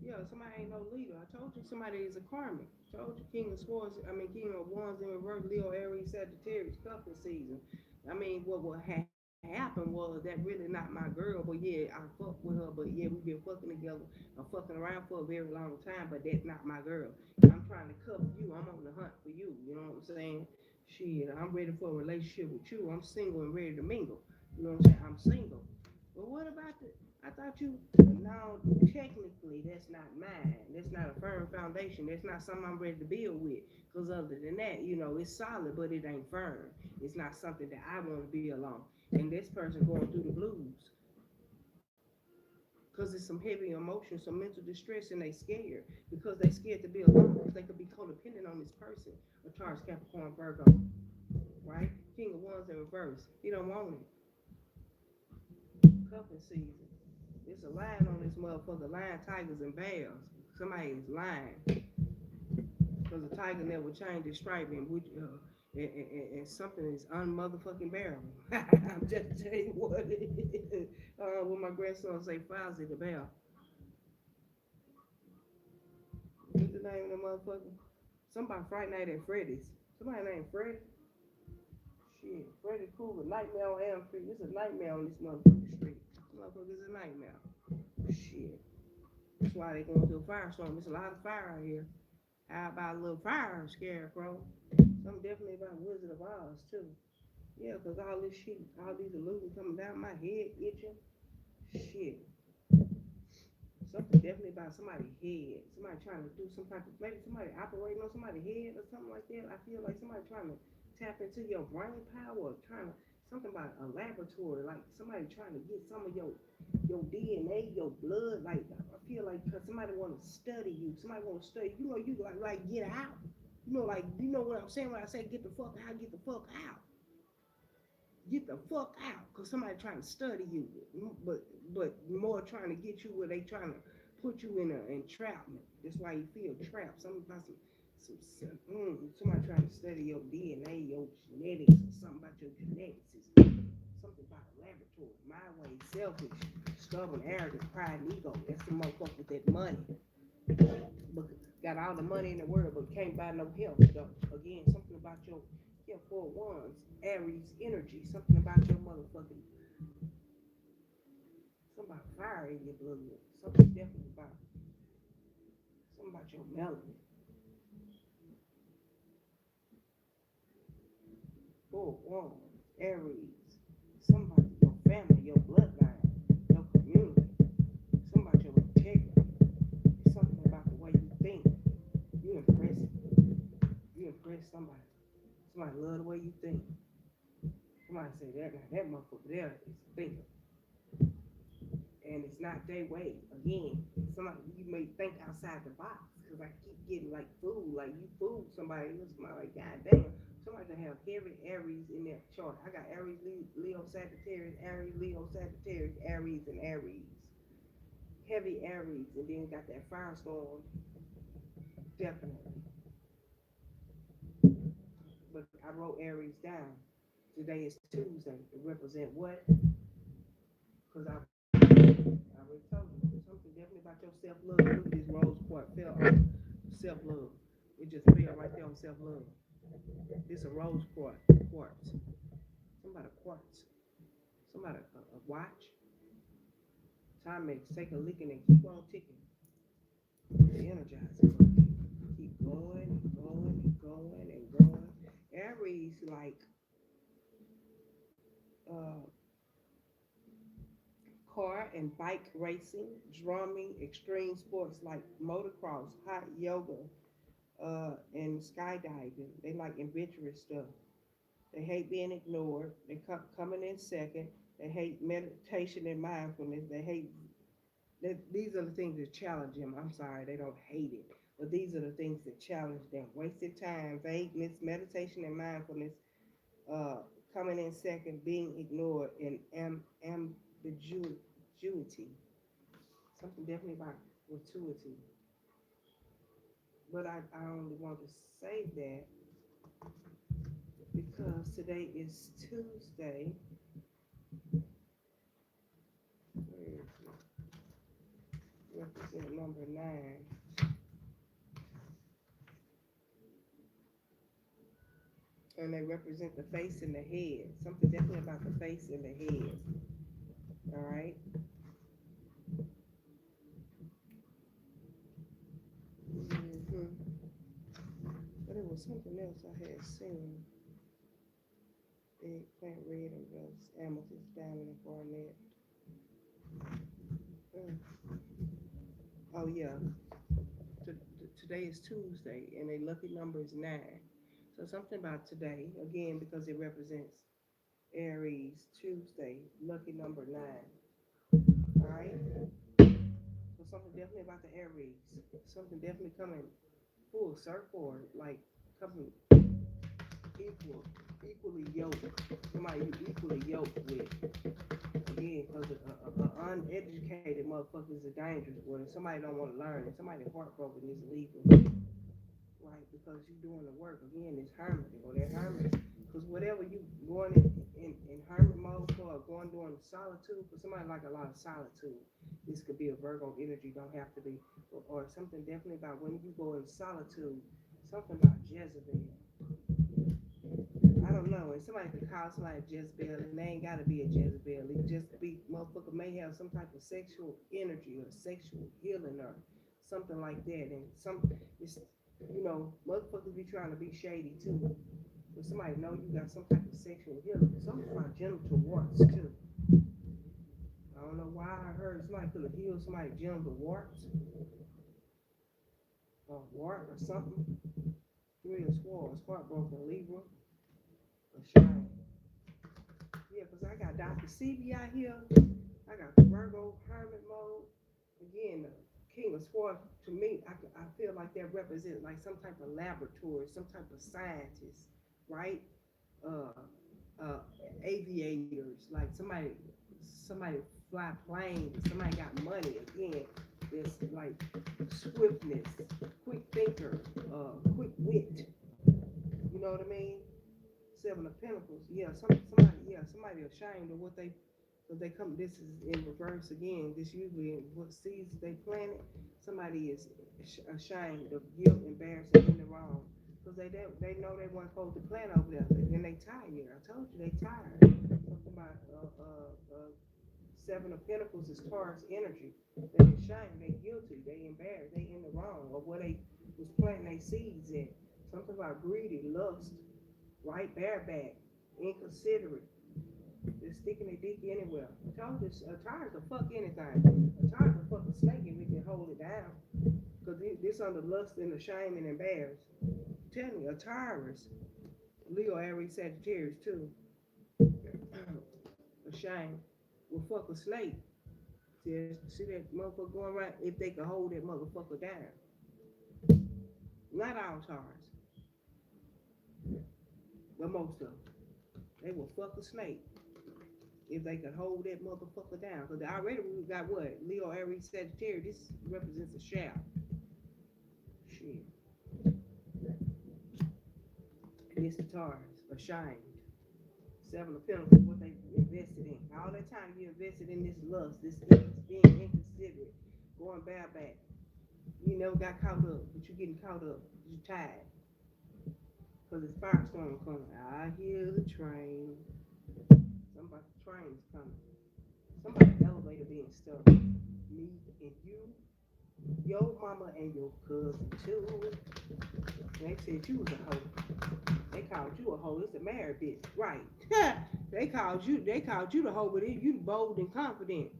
yeah, somebody ain't no leader. I told you somebody is a karmic. I told you king of swords, king of wands in reverse, Leo, Aries, Sagittarius, cuffing season. What happened was that really not my girl, but yeah, I fuck with her, but yeah, we've been fucking together. I'm fucking around for a very long time, but that's not my girl. I'm trying to cover you. I'm on the hunt for you. You know what I'm saying? Shit, I'm ready for a relationship with you. I'm single and ready to mingle. You know what I'm saying? I'm single. But what about the? I thought you. No, technically, that's not mine. That's not a firm foundation. That's not something I'm ready to build with. Because other than that, it's solid, but it ain't firm. It's not something that I want to be alone. And this person going through the blues because it's some heavy emotion, some mental distress, and they scared because they scared to be alone because they could be codependent on this person. A Taurus, Capricorn, Virgo, right? King of Wands in reverse. He don't want it. Cuffing season. It's a lion on this motherfucker. Lion, tigers, and bears. Somebody is lying because the tiger never changed his striping, and something is unmotherfucking bearable. I'm just telling you what it is. When my grandson say Fozzie the bear, what's the name of the motherfucker? Somebody Friday Night at Freddy's. Somebody named Freddy. Shit, Freddy Krueger, Nightmare on Elm Street. It's a nightmare on this motherfucking street. This motherfucker's a nightmare. Shit. That's why they going through a firestorm. There's a lot of fire out here. How about a little fire scarecrow? Something definitely about Wizard of Oz too. Yeah, because all this shit, all these illusions coming down my head, itching. Shit. Something definitely about somebody's head. Somebody trying to do some type of, maybe somebody operating on somebody's head or something like that. I feel like somebody trying to tap into your brain power, trying to, something about a laboratory, like somebody trying to get some of your DNA, your blood. Like I feel like cause somebody want to study you. Somebody want to study. You like get out. Like what I'm saying when I say get the fuck out, get the fuck out. Get the fuck out, cause somebody trying to study you, but more trying to get you where they trying to put you in an entrapment. That's why you feel trapped. Something about somebody trying to study your DNA, your genetics, or something about your genetics. Something about a laboratory. My way, selfish, stubborn, arrogant, pride, and ego. That's the motherfucker with that money. But got all the money in the world, but can't buy no health. Though. Again, something about your four wands, Aries energy. Something about your motherfucking, something about fire in your blood. Something definitely about something about your melanin. Four wands, Aries. Something about your family, your bloodline, your community. Something about your integrity. It's something about the way you think. You impress. You impress somebody. Somebody love the way you think. Somebody say that motherfucker there is a thinker. And it's not their way. Again, somebody you may think outside the box because I keep getting like food, like you fool somebody, somebody like God damn. Somebody can have heavy Aries in their chart. I got Aries, Leo, Sagittarius, Aries, Leo, Sagittarius, Aries, and Aries. Heavy Aries, and then got that firestorm. Definitely. But I wrote Aries down. Today is Tuesday. It represent what? Because I already told you. Something definitely about your self love. Look at this rose quartz fell on self love. It just fell right there on self love. This a rose quartz. Somebody quartz. Somebody, a, watch. Timex, take a licking and keep on ticking. The energizing monkey. Keep going and going and going and going. Aries like uh, car and bike racing, drumming, extreme sports like motocross, hot yoga, and skydiving. They like adventurous stuff. They hate being ignored. They coming in second. They hate meditation and mindfulness. They hate these are the things that challenge them. I'm sorry, they don't hate it, but these are the things that challenge them. Wasted time, vagueness, meditation and mindfulness, uh, coming in second, being ignored, and ambiguity. Something definitely about gratuity. But I only want to say that because today is Tuesday. Where is it? Represent number 9. And they represent the face and the head. Something definitely about the face and the head. All right. Mm-hmm. But it was something else I had seen. Eggplant, red, and rose, amethyst, diamond, and garnet. Mm. Oh yeah. Today is Tuesday, and a lucky number is 9. So something about today, again, because it represents Aries, Tuesday, lucky number 9. All right. So something definitely about the Aries. Something definitely coming full circle, like coming equal, equally yoked. Somebody you equally yoked with. Again, because uneducated motherfuckers are dangerous. When somebody don't want to learn, and somebody heartbroken is leaving, right? Because you doing the work. Again, it's hermit or that hermit. Because whatever you going in hermit mode for, or going doing solitude, for somebody like a lot of solitude, this could be a Virgo energy. Don't have to be, or something definitely about when you go in solitude. Something about Jezebel. I don't know. And somebody could call somebody Jezebel, and they ain't gotta be a Jezebel. It just be motherfucker may have some type of sexual energy or sexual healing or something like that. And it's motherfuckers be trying to be shady too. But somebody know you got some type of sexual healing. Something about genital warts too. I don't know why I heard somebody could have healed somebody's genital warts or wart or something. 3 of Swords, heartbroken Libra, a shine. Yeah, because I got Dr. CB out here. I got Virgo, Hermit mode. Again, the King of Swords, to me, I feel like that represents like some type of laboratory, some type of scientist, right? Uh, uh, aviators, like somebody fly planes, somebody got money. Again, there's like swiftness, quick thinker, quick wit. You know what I mean? 7 of Pentacles. Yeah, somebody ashamed of what they, because they come. This is in reverse again. This usually in what seeds they planted. Somebody is ashamed of guilt, embarrassing, and the wrong, because they know they weren't supposed to plant over there, and they tired. I told you they tired. Something about 7 of Pentacles is Taurus energy. They ashamed, they guilty, they embarrassed, they in the wrong of where they was planting their seeds in. Something about greedy, lust, right, bareback, inconsiderate. They're sticking their dick anywhere. I told this, a tired to fuck anything. A tired to fuck a snake if we can hold it down. Because this under lust and the shame and embarrassed. Tell me, a Taurus, Leo, Aries, Sagittarius too. A shame will fuck a snake. See that motherfucker going around if they could hold that motherfucker down. Not all Taurus, but most of them. They will fuck a snake if they could hold that motherfucker down. Because already we got what? Leo, Aries, Sagittarius. This represents a shaft. Shit. And it's the Taurus, ashamed. 7 of Pentacles, what they invested in. All that time you invested in this lust, this being inconsiderate, going bareback. You never got caught up, but you getting caught up. You tired. Because it's firestorm coming. I hear the train. Somebody, train's coming. Somebody elevator being stuck. Me and you. Your mama and your cousin too. They said you was a hoe. They called you a hoe. It's a married bitch, right? They called you the hoe, but you bold and confident.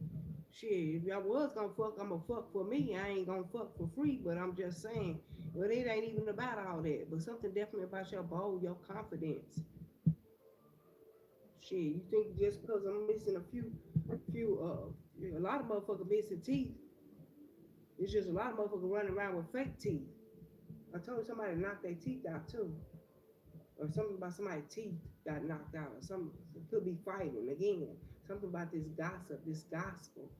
Shit, if I was gonna fuck, I'm gonna fuck for me. I ain't gonna fuck for free, but I'm just saying. Well, it ain't even about all that, but something definitely about your bold, your confidence. Shit, you think just because I'm missing a lot of motherfuckers missing teeth. It's just a lot of motherfuckers running around with fake teeth. I told somebody to knock their teeth out too, or something about somebody's teeth got knocked out, or some could be fighting again. Something about this gossip, this gospel.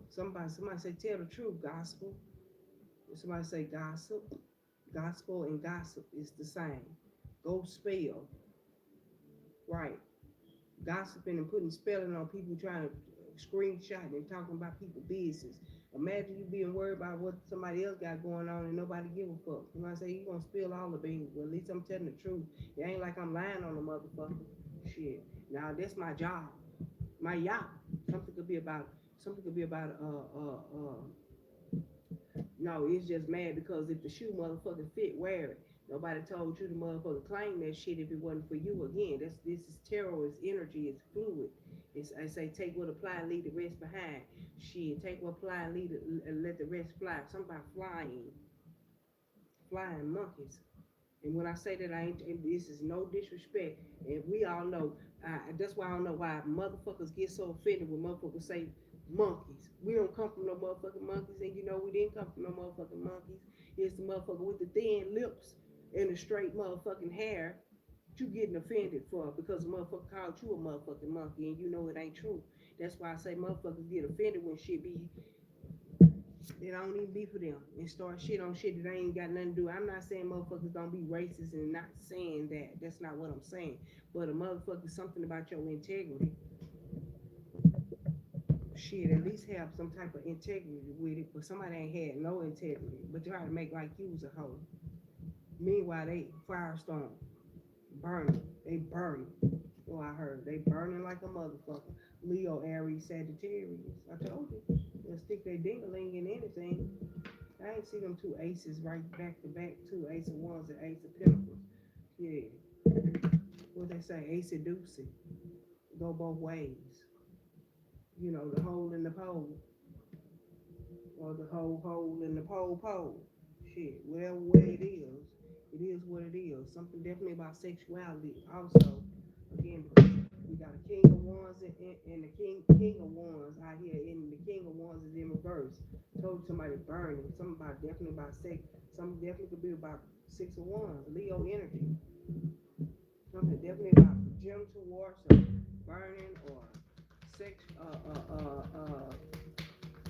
Somebody say tell the truth, gospel. Somebody say gossip, gospel and gossip is the same. Go spell, right? Gossiping and putting spelling on people trying to screenshot and talking about people's business. Imagine you being worried about what somebody else got going on and nobody give a fuck. When I say you gonna spill all the beans, well at least I'm telling the truth. It ain't like I'm lying on the motherfucker. Shit. Now that's my job. My yacht. Something could be about something could be about no, it's just mad because if the shoe motherfucker fit, wear it. Nobody told you to motherfucker claim that shit if it wasn't for you. Again, this is terrorist energy. It's fluid. I say take what apply, leave the rest behind. Shit, take what apply, leave it, and let the rest fly. Something about flying monkeys. And when I say that, I ain't. And this is no disrespect. And we all know. That's why I don't know why motherfuckers get so offended when motherfuckers say monkeys. We don't come from no motherfucking monkeys, and you know we didn't come from no motherfucking monkeys. It's the motherfucker with the thin lips and the straight motherfucking hair. You getting offended for because a motherfucker called you a motherfucking monkey, and you know it ain't true. That's why I say motherfuckers get offended when shit be it don't even be for them and start shit on shit that ain't got nothing to do. I'm not saying motherfuckers don't be racist and not saying that. That's not what I'm saying. But a motherfucker, something about your integrity, shit, at least have some type of integrity with it. But somebody ain't had no integrity, but try to make like you was a hoe. Meanwhile, they firestorm, burning, they burning. Oh, I heard they burning like a motherfucker. Leo, Aries, Sagittarius. I told you, they'll stick their ding-a-ling in anything. I ain't see them two aces right back to back, two ace of wands and ace of pentacles. Yeah. What they say, ace of deuce. Go both ways. You know, the hole in the pole. Or the hole in the pole. Shit, whatever way it is what it is. Something definitely about sexuality also. Again, we got a king of wands and the king of wands out here, and the king of wands is in reverse. Told somebody burning. Something about definitely about sex. Something definitely could be about six of wands, Leo energy. Something definitely about gentle warfare, burning or sex,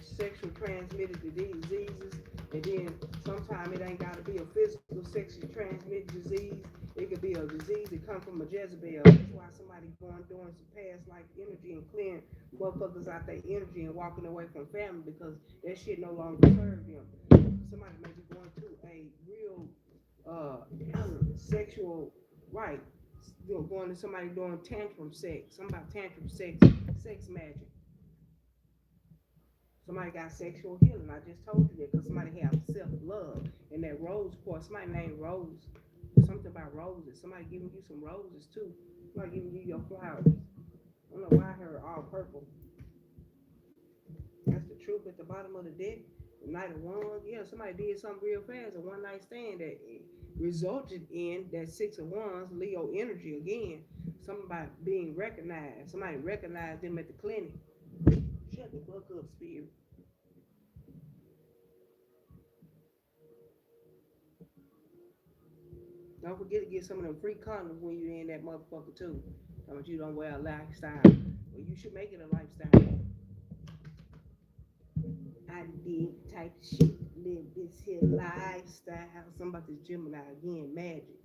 sexual transmitted diseases, and then sometimes it ain't got to be a physical sexually transmitted disease. It could be a disease that come from a Jezebel. That's why somebody going doing some past life energy and clearing motherfuckers out their energy and walking away from family because that shit no longer serve them. Somebody may be going through a real sexual right. You know, going to somebody doing tantrum sex, something about tantrum sex, sex magic. Somebody got sexual healing. I just told you that because somebody have self love. And that rose quartz, somebody named Rose, something about roses. Somebody giving you some roses too. Somebody giving you your flowers. I don't know why I heard all purple. That's the truth at the bottom of the deck. The Knight of Wands. Yeah, somebody did something real fast. A one night stand that resulted in that Six of Wands, Leo energy again. Something about being recognized. Somebody recognized them at the clinic. Shut the fuck up, spirit. Don't forget to get some of them free condoms when you're in that motherfucker too. Don't you don't wear a lifestyle. Well, you should make it a lifestyle. I did type shit, live this here lifestyle. Something about this Gemini again, magic.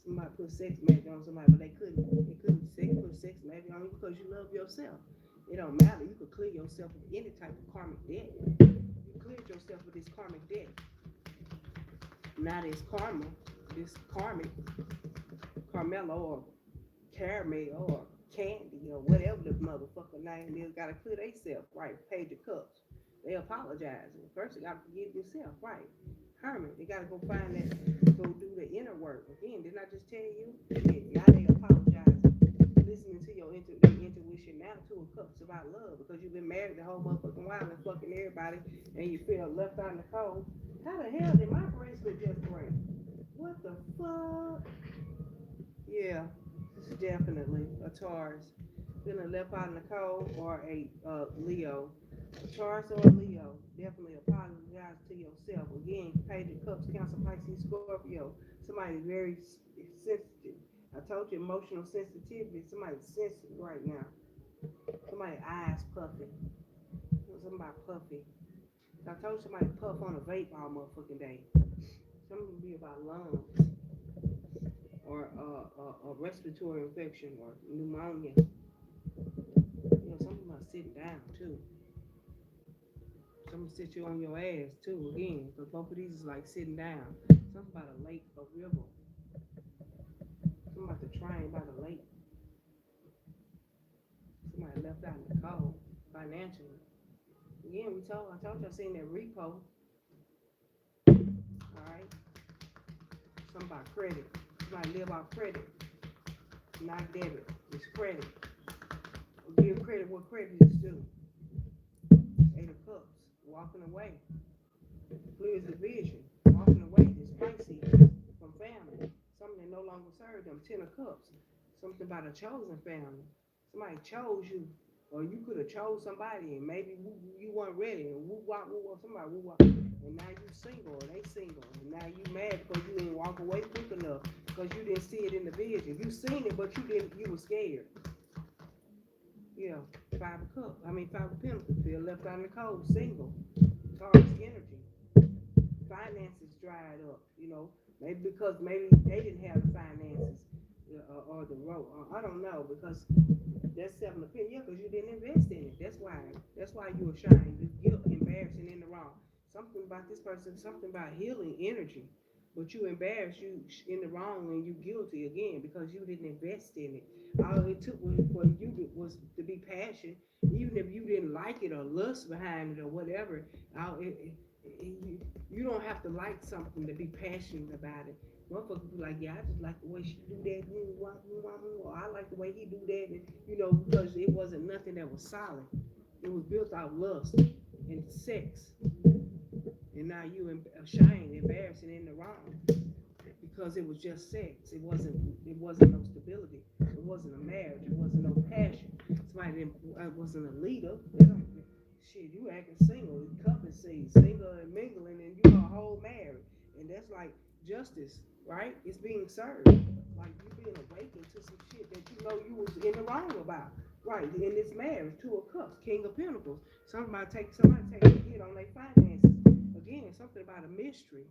Somebody put sex magic on somebody, but they couldn't. They couldn't put sex magic on you because you love yourself. It don't matter. You could clear yourself of any type of karmic debt. You cleared yourself of this karmic debt. Not as karma, this karmic, Carmelo or caramel or candy or whatever the motherfucker name is, gotta clear themselves, right? Page of Cups. They apologizing. First, you got to forgive yourself, right? Hermit, they got to go find that, go do the inner work. Again, didn't I just tell you? Yeah, now they apologizing. Listening to your intuition now, two of cups about love because you've been married the whole motherfucking while and fucking everybody and you feel left out in the cold. How the hell did my bracelet just break? What the fuck? Yeah, it's definitely a Taurus. Feeling left out in the cold or a Leo. A Taurus or a Leo. Definitely apologize to yourself. Again, Page of Cups, Cancer, Pisces, Scorpio. Somebody very sensitive. I told you emotional sensitivity. Somebody's sensitive right now. Somebody's eyes puffing. Somebody puffy. I told somebody puff on a vape all motherfucking day. Something be about lungs or a respiratory infection or pneumonia. You know, something about sitting down too. Something sit you on your ass too again, because both of these is like sitting down. Something about a lake, a river. Something about the train by the lake. Somebody left out in the cold financially. Again, I told you I seen that repo. All right. Something about credit. Somebody live off credit, not debit. It's credit. Give credit what credit is due. Eight of Cups, walking away. Clears the vision. Walking away is spicy from family. Something that no longer serves them. Ten of Cups. Something about a chosen family. Somebody chose you. Or you could have chose somebody and maybe you weren't ready and somebody woo wop. And now you single or they single. And now you mad because you didn't walk away quick enough because you didn't see it in the vision. You seen it but you were scared. Yeah, Five of Pentacles. Feel left out in the cold, single. Taurus energy. Finances dried up, maybe because maybe they didn't have the finances or the road. I don't know because that's Seven of Pentacles. Yeah, because you didn't invest in it. That's why you were ashamed. You guilt, embarrassing in the wrong. Something about this person, something about healing energy. But you embarrassed, you in the wrong, and you guilty again because you didn't invest in it. All it took for you was to be passionate, even if you didn't like it or lust behind it or whatever. You don't have to like something to be passionate about it. Motherfuckers be like, yeah, I just like the way she do that. Or I like the way he do that. And, because it wasn't nothing that was solid. It was built out of lust and sex. And now you ashamed, embarrassing, in the wrong because it was just sex. It wasn't no stability. It wasn't a marriage. It wasn't no passion. Somebody wasn't a leader. Shit, you acting single, cupping seeds, single and mingling, and you are whole married, and that's like justice, right? It's being served, like you being awakened to some shit that you was in the wrong about, right? In this marriage, Two of Cups, King of Pentacles. Somebody take a hit on their finances. Again, something about a mystery.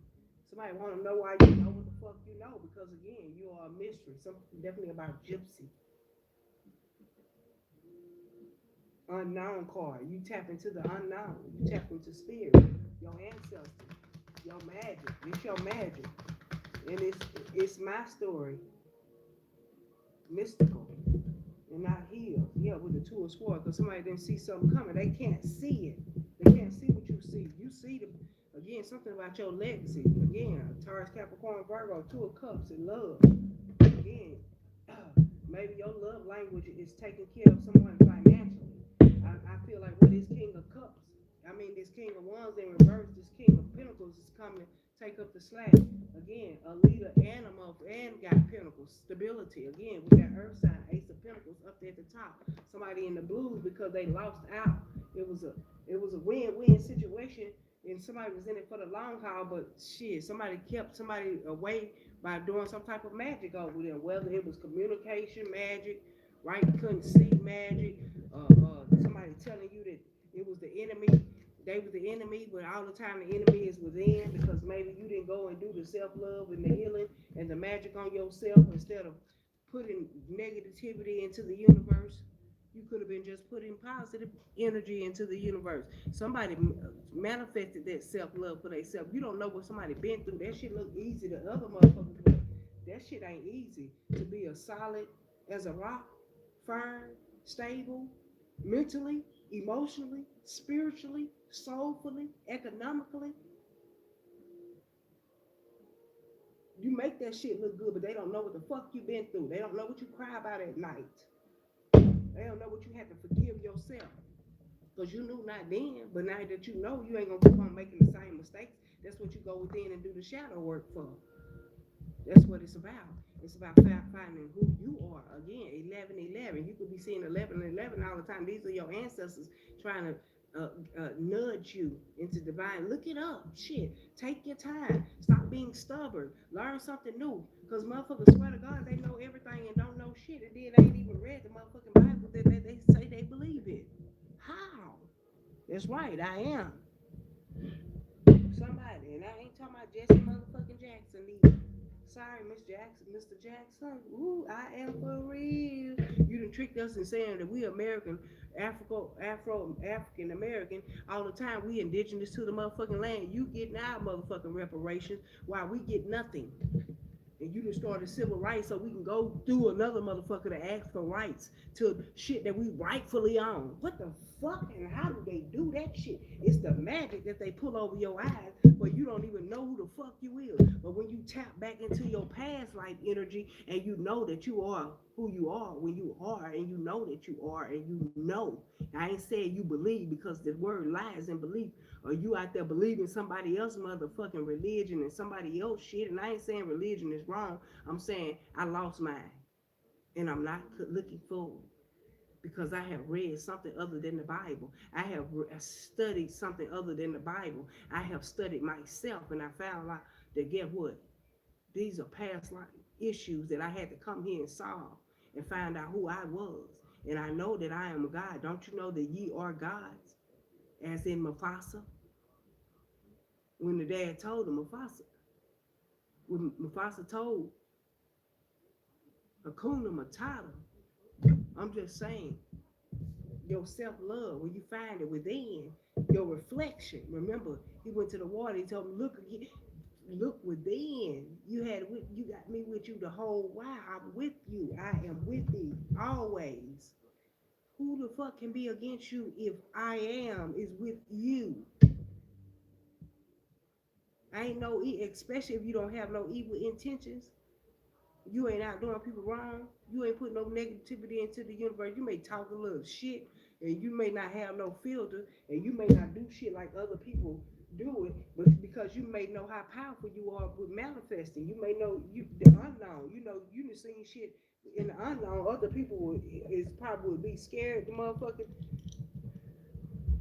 Somebody want to know why you know what the fuck you know because again, you are a mystery. Something definitely about gypsy. Unknown card. You tap into the unknown. You tap into spirit, your ancestors, your magic. It's your magic, and it's my story. Mystical and not healed. Yeah, with the Two of Swords, because somebody didn't see something coming. They can't see it. They can't see what you see. You see something about your legacy. Again, Taurus, Capricorn, Virgo, Two of Cups, and love. Again, maybe your love language is taking care of someone financially. I feel like with this King of Cups, this King of Wands in reverse, this King of Pentacles is coming to take up the slack. Again, a leader animal and got Pentacles, stability. Again, with that Earth sign, Ace of Pentacles up there at the top. Somebody in the blues because they lost out. It was a win-win situation, and somebody was in it for the long haul. But shit, somebody kept somebody away by doing some type of magic over there. Whether it was communication magic, right? You couldn't see magic. Somebody telling you that it was the enemy. They was the enemy, but all the time the enemy is within because maybe you didn't go and do the self-love and the healing and the magic on yourself instead of putting negativity into the universe. You could have been just putting positive energy into the universe. Somebody manifested that self-love for themselves. You don't know what somebody been through. That shit look easy to other motherfuckers, but that shit ain't easy to be as solid as a rock, firm, stable, mentally. emotionally, spiritually, soulfully, economically. You make that shit look good, but they don't know what the fuck you been through. They don't know what you cry about at night. They don't know what you had to forgive yourself. Because you knew not then, but now that you know, you ain't gonna keep on making the same mistakes. That's what you go within and do the shadow work for. That's what it's about. It's about finding who you are. Again, 11:11. You could be seeing 11:11 all the time. These are your ancestors trying to nudge you into divine. Look it up. Shit. Take your time. Stop being stubborn. Learn something new. Because motherfuckers swear to God they know everything and don't know shit. And then they ain't even read the motherfucking Bible that they say they believe it. How? That's right. I am. Somebody. And I ain't talking about Jesse motherfucking Jackson either. Sorry, Miss Jackson, Mr. Jackson. Ooh, I am for real. You done tricked us in saying that we American, African American all the time. We indigenous to the motherfucking land. You getting our motherfucking reparations while we get nothing. And you just started civil rights so we can go through another motherfucker to ask for rights to shit that we rightfully own. What the fuck and how do they do that shit? It's the magic that they pull over your eyes, but you don't even know who the fuck you is. But when you tap back into your past life energy and you know that you are who you are when you are and you know that you are and you know. I ain't saying you believe because the word lies in belief, or you out there believing somebody else's motherfucking religion and somebody else shit. And I ain't saying religion is wrong. I'm saying I lost mine and I'm not looking forward because I have read something other than the Bible. I have studied something other than the Bible. I have studied myself and I found out that get what? These are past life issues that I had to come here and solve and find out who I was. And I know that I am a God. Don't you know that ye are gods? As in Mufasa, when the dad told him, when Mufasa told Hakuna Matata, I'm just saying, your self-love, when you find it within, your reflection. Remember, he went to the water, he told him, look within. You got me with you the whole while. I'm with you. I am with thee always. Who the fuck can be against you if I am is with you? I ain't no, especially if you don't have no evil intentions. You ain't out doing people wrong. You ain't putting no negativity into the universe. You may talk a little shit, and you may not have no filter, and you may not do shit like other people do it, but because you may know how powerful you are with manifesting. You may know the unknown. You know you done seen shit in the unknown. Other people is probably would be scared. The motherfucker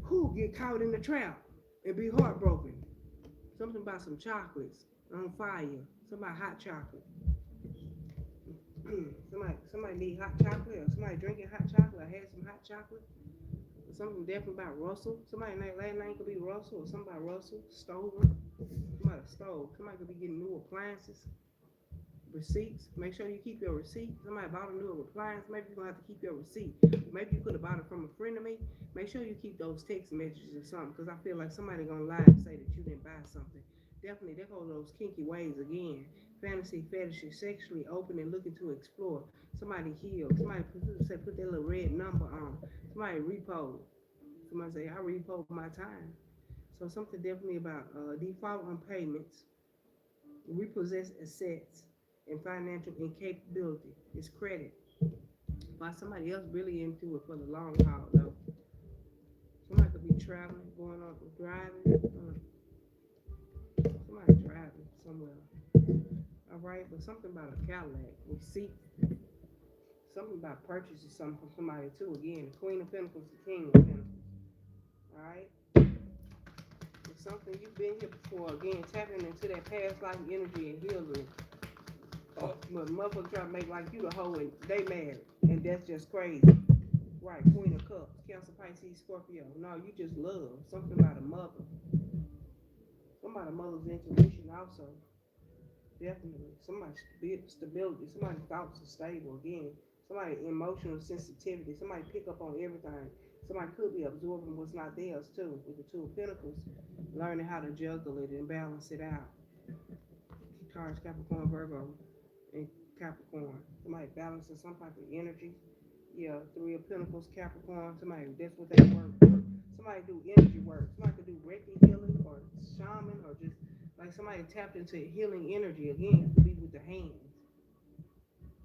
who get caught in the trap and be heartbroken. Something about some chocolates on fire. Somebody hot chocolate. Somebody need hot chocolate, or somebody drinking hot chocolate. I had some hot chocolate. Or something definitely about Russell. Somebody last name could be Russell, or somebody Russell stolen. Somebody stole. Somebody could be getting new appliances, receipts. Make sure you keep your receipt. Somebody bought a new appliance. Maybe you're gonna have to keep your receipt. Maybe you could have bought it from a friend of me. Make sure you keep those text messages or something, because I feel like somebody gonna lie and say that you didn't buy something. Definitely, there go those kinky ways again. Fantasy, fetishes, sexually open and looking to explore. Somebody heal. Somebody put that little red number on. Somebody repo. Somebody say, I repo my time. So something definitely about default on payments, repossessed assets, and financial incapability. It's credit. By somebody else really into it for the long haul though. Somebody could be traveling, going on driving. Somebody driving somewhere. All right, but something about a Cadillac receipt. Something about purchasing something from somebody too. Again, the Queen of Pentacles, the King of Pentacles. All right. It's something you've been here before. Again, tapping into that past life energy and healing. But motherfuckers try to make like you the hoe and they married, and that's just crazy. Right, Queen of Cups, Cancer, Pisces, Scorpio. No, you just love something about a mother. Somebody mother's intuition also. Definitely. Somebody's stability. Somebody's thoughts are stable again. Somebody emotional sensitivity. Somebody pick up on everything. Somebody could be absorbing what's not theirs too. With the Two of Pentacles, learning how to juggle it and balance it out. Taurus, Capricorn, Virgo, and Capricorn. Somebody balancing some type of energy. Yeah, Three of Pentacles, Capricorn. Somebody, that's what they work. Somebody do energy work. Somebody could do Reiki healing or shaman or just like somebody tapped into healing energy. Again, it could be with the hands.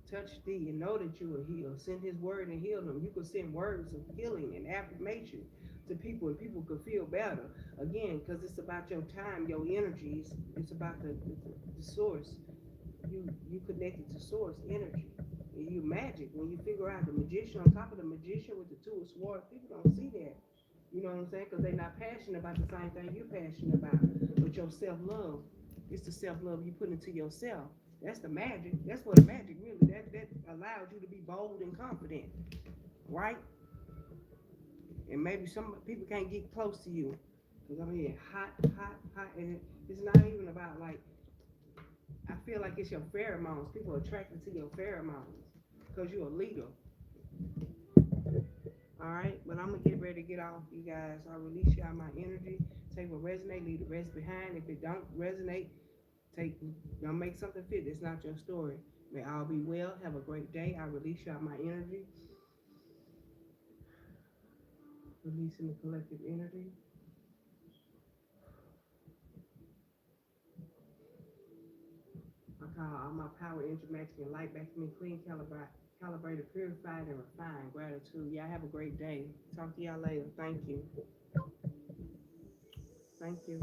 Touch thee and know that you are healed. Send his word and heal them. You could send words of healing and affirmation to people, and people could feel better. Again, because it's about your time, your energies. It's about the source. You connected to source energy. And you magic when you figure out the magician on top of the magician with the two of swords. People don't see that. You know what I'm saying? Because they're not passionate about the same thing you're passionate about. But your self love, it's the self love you put into yourself. That's the magic. That's what the magic really. That allows you to be bold and confident, right? And maybe some people can't get close to you because I'm here hot, hot, hot, and it's not even about like. I feel like it's your pheromones. People are attracted to your pheromones because you're a leader. All right, but I'm gonna get ready to get off, you guys. I release y'all my energy. Take what resonate, leave the rest behind. If it don't resonate, take don't make something fit. It's not your story. May all be well. Have a great day. I release y'all my energy. Releasing the collective energy. I call all my power, energy, magic, and light back to me, clean, calibrated, purified, and refined. Gratitude. Y'all have a great day. Talk to y'all later. Thank you. Thank you.